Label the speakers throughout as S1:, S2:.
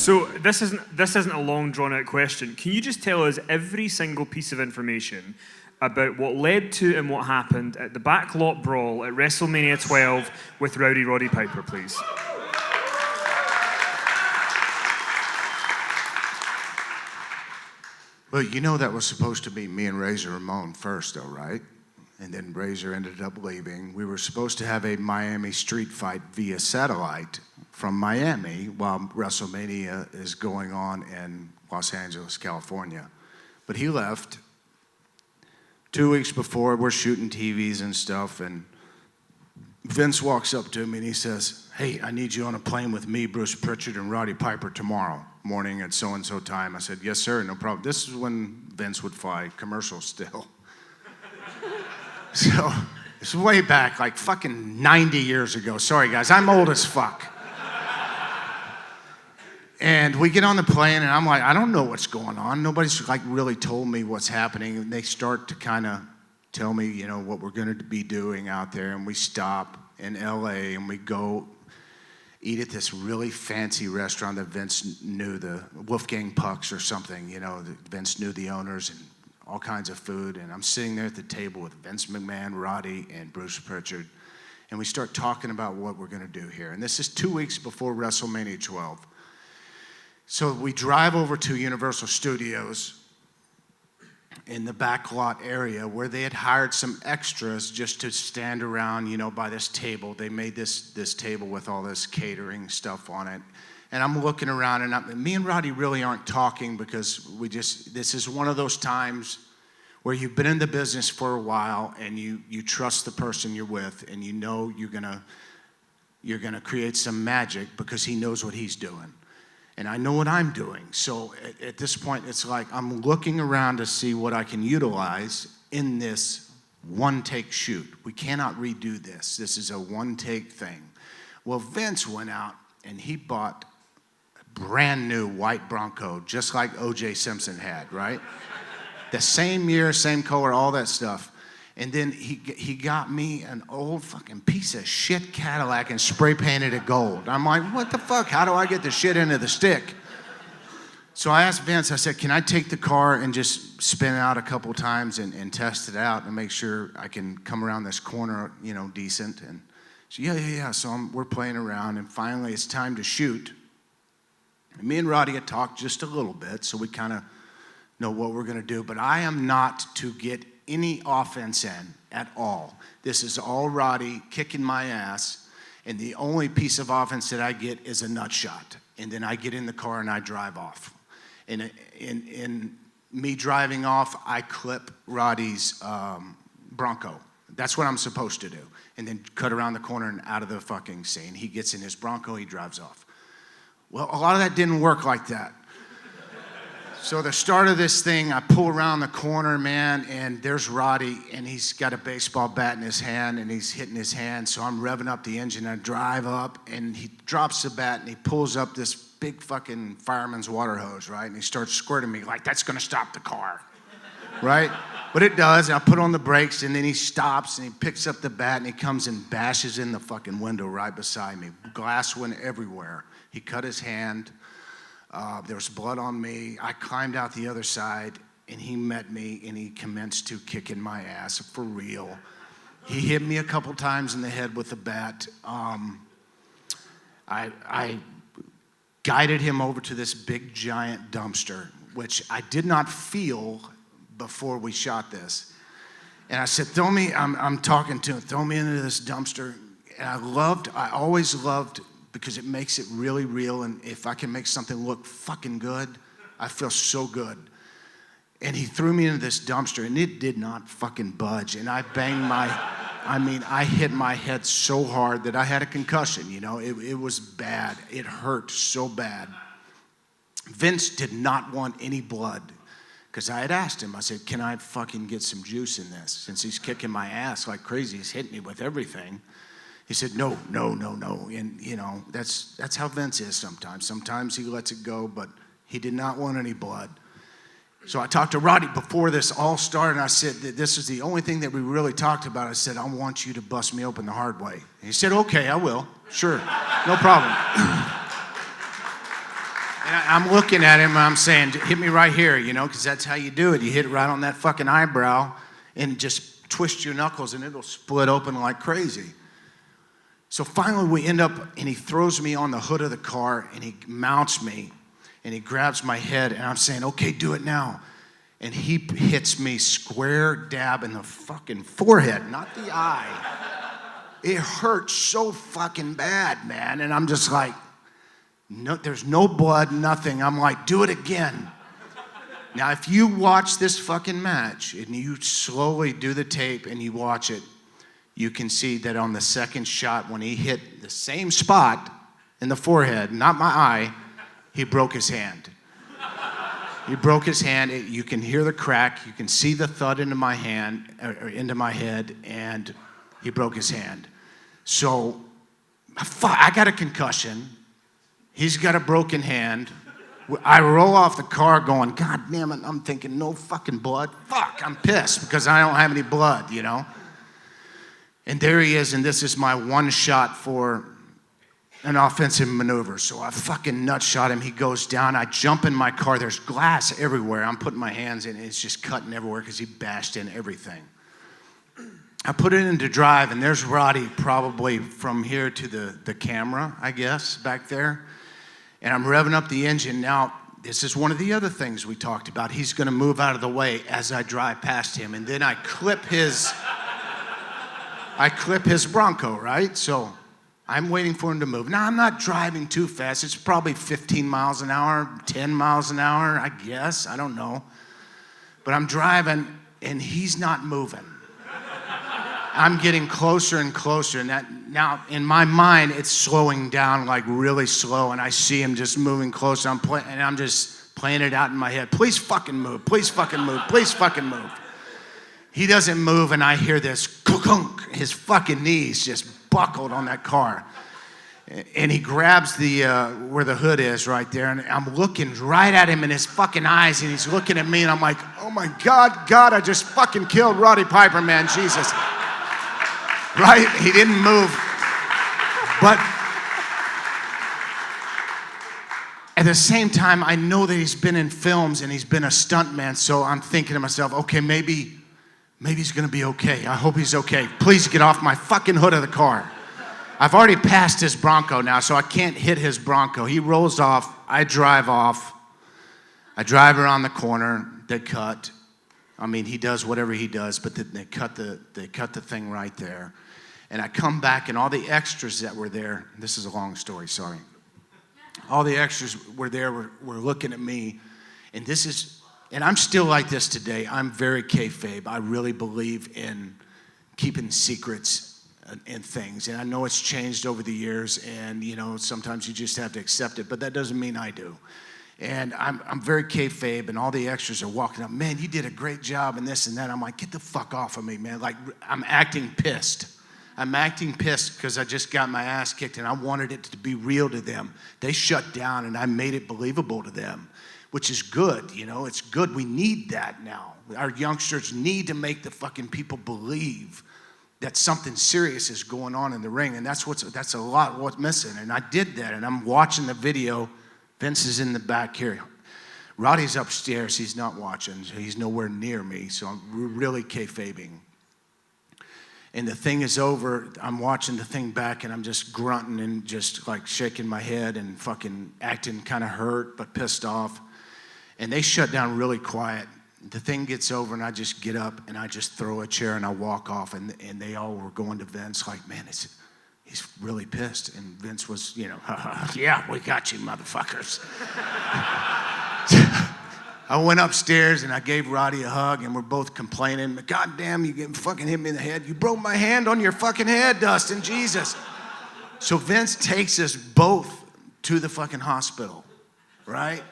S1: So this isn't a long drawn out question. Can you just tell us every single piece of information about what led to and what happened at the Backlot Brawl at Wrestlemania 12 with Rowdy Roddy Piper, please?
S2: Well, you know that was supposed to be me and Razor Ramon first, though, right? And then Razor ended up leaving. We were supposed to have a Miami street fight via satellite from Miami while WrestleMania is going on in Los Angeles, California. But he left 2 weeks before. We're shooting TVs and stuff, and Vince walks up to me and he says, "Hey, I need you on a plane with me, Bruce Pritchard, and Roddy Piper tomorrow morning at so-and-so time." I said, "Yes, sir, no problem." This is when Vince would fly commercials still. So it's way back, like fucking 90 years ago. Sorry, guys, I'm old as fuck. And we get on the plane, and I'm like, I don't know what's going on. Nobody's like really told me what's happening. And they start to kind of tell me, you know, what we're going to be doing out there. And we stop in LA, and we go eat at this really fancy restaurant that Vince knew, the Wolfgang Puck's or something. You know, Vince knew the owners and all kinds of food. And I'm sitting there at the table with Vince McMahon, Roddy, and Bruce Pritchard. And we start talking about what we're going to do here. And this is 2 weeks before WrestleMania 12. So we drive over to Universal Studios in the backlot area where they had hired some extras just to stand around, you know, by this table. They made this table with all this catering stuff on it. And I'm looking around, and me and Roddy really aren't talking because this is one of those times where you've been in the business for a while and you trust the person you're with, and you know you're gonna create some magic because he knows what he's doing. And I know what I'm doing. So at this point, it's like I'm looking around to see what I can utilize in this one-take shoot. We cannot redo this. This is a one-take thing. Well, Vince went out and he bought a brand new white Bronco, just like O.J. Simpson had, right? The same year, same color, all that stuff. And then he got me an old fucking piece of shit Cadillac and spray painted it gold. I'm like, what the fuck? How do I get the shit into the stick? So I asked Vince, I said, can I take the car and just spin it out a couple times and test it out and make sure I can come around this corner, you know, decent? And she said, yeah. So we're playing around, and finally it's time to shoot. And me and Roddy had talked just a little bit, so we kind of know what we're going to do. But I am not to get any offense in at all. This is all Roddy kicking my ass, and the only piece of offense that I get is a nut shot. And then I get in the car and I drive off. And in me driving off, I clip Roddy's Bronco. That's what I'm supposed to do. And then cut around the corner and out of the fucking scene. He gets in his Bronco, he drives off. Well, a lot of that didn't work like that. So the start of this thing, I pull around the corner, man, and there's Roddy, and he's got a baseball bat in his hand, and he's hitting his hand. So I'm revving up the engine, and I drive up, and he drops the bat, and he pulls up this big fucking fireman's water hose, right? And he starts squirting me like, that's gonna stop the car, right? But it does, and I put on the brakes, and then he stops, and he picks up the bat, and he comes and bashes in the fucking window right beside me. Glass went everywhere. He cut his hand. There was blood on me. I climbed out the other side, and he met me, and he commenced to kicking my ass for real. He hit me a couple times in the head with the bat. I guided him over to this big, giant dumpster, which I did not feel before we shot this. And I said, I'm talking to him, throw me into this dumpster. And I always loved, because it makes it really real, and if I can make something look fucking good, I feel so good. And he threw me into this dumpster, and it did not fucking budge. And I banged I hit my head so hard that I had a concussion, you know? It was bad. It hurt so bad. Vince did not want any blood, because I had asked him, I said, can I fucking get some juice in this? Since he's kicking my ass like crazy, he's hitting me with everything. He said, no. And, you know, that's how Vince is sometimes. Sometimes he lets it go, but he did not want any blood. So I talked to Roddy before this all started, and I said, this is the only thing that we really talked about. I said, I want you to bust me open the hard way. And he said, okay, I will. Sure, no problem. And I'm looking at him and I'm saying, hit me right here, you know, because that's how you do it. You hit it right on that fucking eyebrow and just twist your knuckles and it'll split open like crazy. So finally we end up, and he throws me on the hood of the car and he mounts me and he grabs my head and I'm saying, okay, do it now. And he hits me square dab in the fucking forehead, not the eye. It hurts so fucking bad, man. And I'm just like, no, there's no blood, nothing. I'm like, do it again. Now, if you watch this fucking match and you slowly do the tape and you watch it, you can see that on the second shot, when he hit the same spot in the forehead, not my eye, he broke his hand. He broke his hand. You can hear the crack. You can see the thud into my hand, or into my head, and he broke his hand. So, I got a concussion. He's got a broken hand. I roll off the car going, God damn it, I'm thinking, no fucking blood. Fuck, I'm pissed because I don't have any blood, you know? And there he is, and this is my one shot for an offensive maneuver. So I fucking nut shot him. He goes down. I jump in my car. There's glass everywhere. I'm putting my hands in, and it's just cutting everywhere because he bashed in everything. I put it into drive, and there's Roddy probably from here to the camera, I guess, back there. And I'm revving up the engine. Now, this is one of the other things we talked about. He's going to move out of the way as I drive past him. And then I clip his Bronco, right? So I'm waiting for him to move. Now, I'm not driving too fast. It's probably 15 miles an hour, 10 miles an hour, I guess. I don't know. But I'm driving, and he's not moving. I'm getting closer and closer, and now in my mind it's slowing down like really slow, and I see him just moving closer. I'm just playing it out in my head. Please fucking move. Please fucking move. Please fucking move. He doesn't move, and I hear this kunk. His fucking knees just buckled on that car, and he grabs the where the hood is right there, and I'm looking right at him in his fucking eyes, and he's looking at me, and I'm like, oh my God, I just fucking killed Roddy Piper, man, Jesus. Right? He didn't move. But at the same time, I know that he's been in films and he's been a stuntman, so I'm thinking to myself, okay, maybe he's gonna be okay. I hope he's okay. Please get off my fucking hood of the car. I've already passed his Bronco now, so I can't hit his Bronco. He rolls off, I drive off. I drive around the corner, they cut. I mean, he does whatever he does, but they cut the thing right there. And I come back, and all the extras that were there, this is a long story, sorry. All the extras were there, were looking at me, and I'm still like this today. I'm very kayfabe. I really believe in keeping secrets and things. And I know it's changed over the years, and you know, sometimes you just have to accept it, but that doesn't mean I do. And I'm very kayfabe, and all the extras are walking up, man, you did a great job and this and that. I'm like, get the fuck off of me, man. Like, I'm acting pissed. I'm acting pissed because I just got my ass kicked, and I wanted it to be real to them. They shut down, and I made it believable to them, which is good, you know. It's good. We need that now. Our youngsters need to make the fucking people believe that something serious is going on in the ring, and that's a lot what's missing. And I did that, and I'm watching the video. Vince is in the back here. Roddy's upstairs. He's not watching. So he's nowhere near me, so I'm really kayfabing. And the thing is over. I'm watching the thing back, and I'm just grunting and just like shaking my head and fucking acting kind of hurt but pissed off. And they shut down really quiet. The thing gets over, and I just get up, and I just throw a chair, and I walk off. And they all were going to Vince like, man, he's really pissed. And Vince was, you know, yeah, we got you, motherfuckers. I went upstairs and I gave Roddy a hug, and we're both complaining. God damn, you fucking hit me in the head. You broke my hand on your fucking head, Dustin, Jesus. So Vince takes us both to the fucking hospital, right?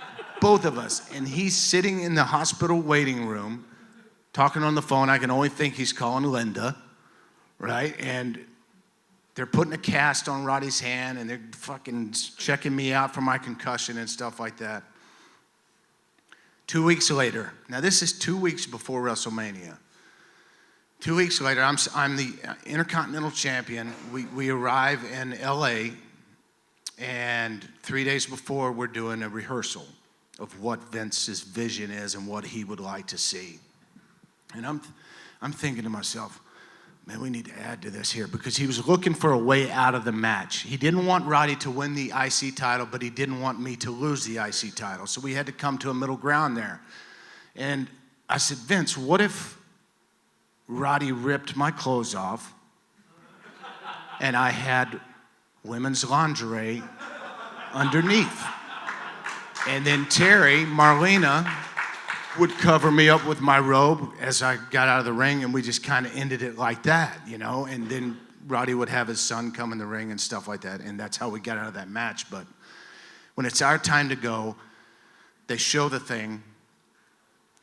S2: Both of us. And he's sitting in the hospital waiting room, talking on the phone. I can only think he's calling Linda, right? And they're putting a cast on Roddy's hand, and they're fucking checking me out for my concussion and stuff like that. 2 weeks later, now this is 2 weeks before WrestleMania. 2 weeks later, I'm the Intercontinental Champion. We arrive in LA, And 3 days before, we're doing a rehearsal of what Vince's vision is and what he would like to see. And I'm thinking to myself, man, we need to add to this here, because he was looking for a way out of the match. He didn't want Roddy to win the IC title, but he didn't want me to lose the IC title. So we had to come to a middle ground there. And I said, Vince, what if Roddy ripped my clothes off and I had women's lingerie underneath? And then Terry, Marlena, would cover me up with my robe as I got out of the ring, and we just kind of ended it like that, you know? And then Roddy would have his son come in the ring and stuff like that, and that's how we got out of that match. But when it's our time to go, they show the thing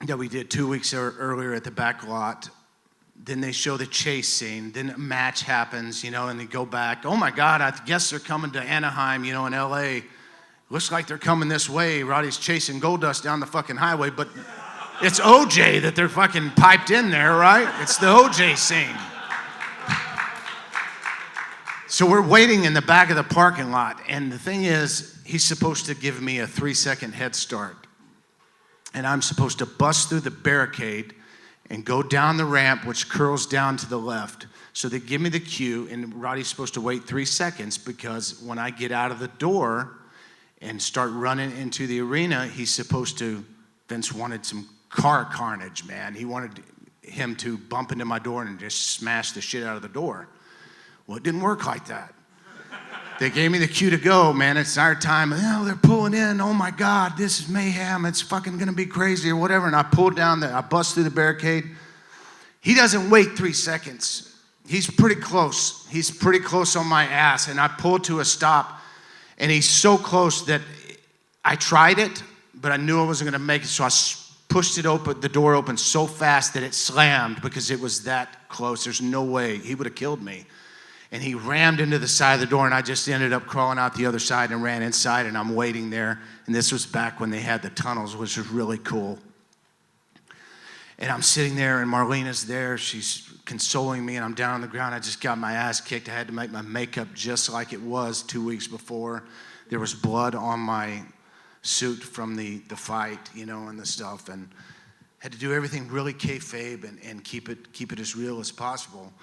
S2: that we did 2 weeks earlier at the back lot. Then they show the chase scene. Then a match happens, you know, and they go back. Oh, my God, I guess they're coming to Anaheim, you know, in L.A. Looks like they're coming this way. Roddy's chasing Goldust down the fucking highway, but it's OJ that they're fucking piped in there, right? It's the OJ scene. So we're waiting in the back of the parking lot, and the thing is, he's supposed to give me a 3-second head start. And I'm supposed to bust through the barricade and go down the ramp, which curls down to the left. So they give me the cue, and Roddy's supposed to wait 3 seconds, because when I get out of the door and start running into the arena, he's supposed to, Vince wanted some car carnage, man. He wanted him to bump into my door and just smash the shit out of the door. Well, it didn't work like that. They gave me the cue to go, man. It's our time. Oh, they're pulling in. Oh, my God, this is mayhem. It's fucking going to be crazy or whatever. And I pulled down, I bust through the barricade. He doesn't wait 3 seconds. He's pretty close. He's pretty close on my ass. And I pulled to a stop. And he's so close that I tried it, but I knew I wasn't going to make it. So I pushed it open, the door open so fast that it slammed, because it was that close. There's no way. He would have killed me. And he rammed into the side of the door, and I just ended up crawling out the other side and ran inside, and I'm waiting there. And this was back when they had the tunnels, which was really cool. And I'm sitting there, and Marlena's there. She's consoling me, and I'm down on the ground. I just got my ass kicked. I had to make my makeup just like it was 2 weeks before. There was blood on my suit from the fight, you know, and the stuff, and had to do everything really kayfabe and keep it as real as possible.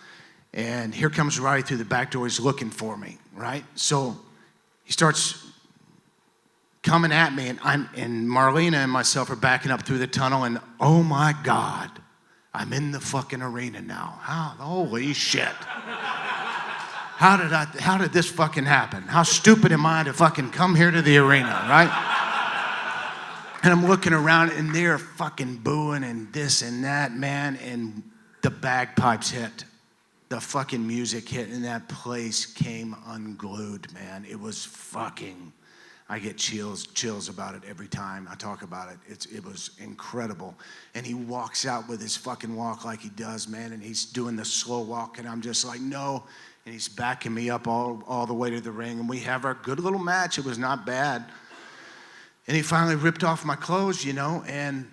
S2: And here comes Roddy through the back door. He's looking for me, right? So he starts coming at me, and Marlena and myself are backing up through the tunnel, and oh my God, I'm in the fucking arena now. Holy shit. How did this fucking happen? How stupid am I to fucking come here to the arena, right? And I'm looking around, and they're fucking booing and this and that, man, and the bagpipes hit. The fucking music hit, and that place came unglued, man. It was fucking, I get chills about it every time I talk about it. It was incredible. And he walks out with his fucking walk like he does, man, and he's doing the slow walk, and I'm just like, no. And he's backing me up all the way to the ring, and we have our good little match. It was not bad. And he finally ripped off my clothes, you know, and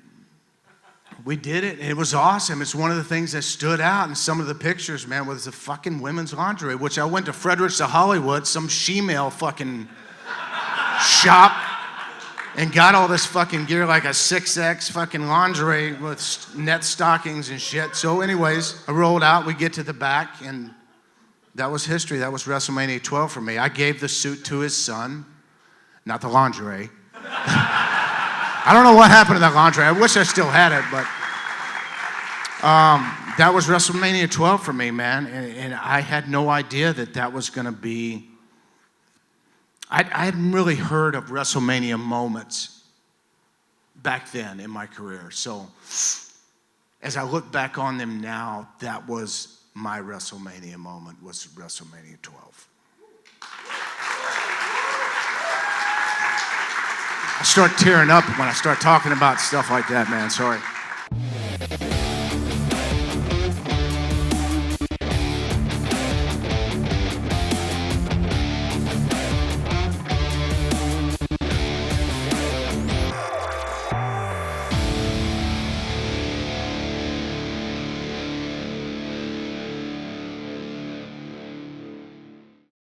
S2: we did it, and it was awesome. It's one of the things that stood out in some of the pictures, man, was the fucking women's lingerie, which I went to Frederick's to Hollywood, some she-male fucking shop, and got all this fucking gear, like a 6X fucking lingerie with net stockings and shit. So anyways, I rolled out, we get to the back, and that was history. That was WrestleMania 12 for me. I gave the suit to his son, not the lingerie. I don't know what happened to that lingerie. I wish I still had it, but that was WrestleMania 12 for me, man. And I had no idea that was going to be. I hadn't really heard of WrestleMania moments back then in my career. So as I look back on them now, that was my WrestleMania moment, was WrestleMania 12. I start tearing up when I start talking about stuff like that, man. Sorry.